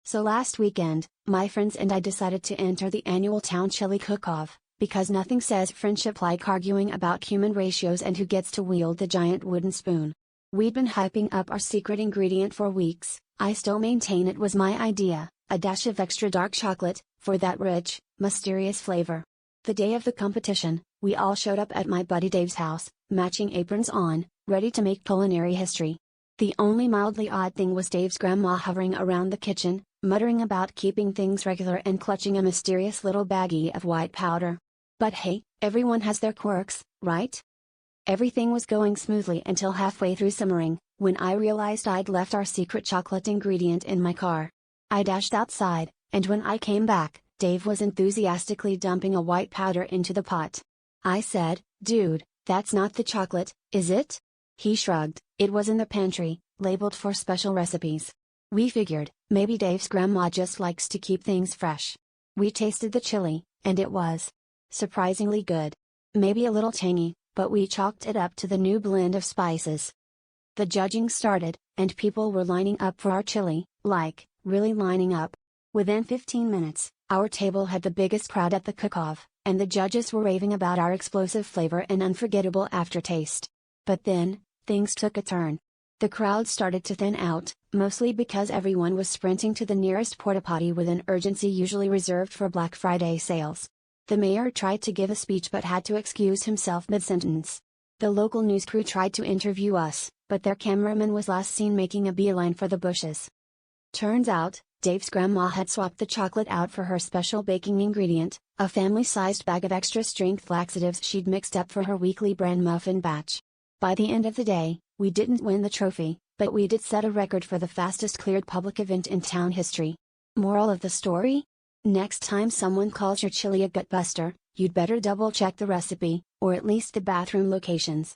So last weekend, my friends and I decided to enter the annual town chili cook-off, because nothing says friendship like arguing about cumin ratios and who gets to wield the giant wooden spoon. We'd been hyping up our secret ingredient for weeks. I still maintain it was my idea, a dash of extra dark chocolate, for that rich, mysterious flavor. The day of the competition, we all showed up at my buddy Dave's house, matching aprons on, ready to make culinary history. The only mildly odd thing was Dave's grandma hovering around the kitchen, muttering about keeping things regular and clutching a mysterious little baggie of white powder. But hey, everyone has their quirks, right? Everything was going smoothly until halfway through simmering, when I realized I'd left our secret chocolate ingredient in my car. I dashed outside, and when I came back, Dave was enthusiastically dumping a white powder into the pot. I said, "Dude, that's not the chocolate, is it?" He shrugged. It was in the pantry, labeled for special recipes. We figured, maybe Dave's grandma just likes to keep things fresh. We tasted the chili, and it was surprisingly good. Maybe a little tangy, but we chalked it up to the new blend of spices. The judging started, and people were lining up for our chili, like, really lining up. Within 15 minutes, our table had the biggest crowd at the cook-off, and the judges were raving about our explosive flavor and unforgettable aftertaste. But then, things took a turn. The crowd started to thin out, mostly because everyone was sprinting to the nearest porta-potty with an urgency usually reserved for Black Friday sales. The mayor tried to give a speech but had to excuse himself mid-sentence. The local news crew tried to interview us, but their cameraman was last seen making a beeline for the bushes. Turns out, Dave's grandma had swapped the chocolate out for her special baking ingredient, a family-sized bag of extra-strength laxatives she'd mixed up for her weekly bran muffin batch. By the end of the day, we didn't win the trophy, but we did set a record for the fastest cleared public event in town history. Moral of the story? Next time someone calls your chili a gutbuster, you'd better double-check the recipe, or at least the bathroom locations.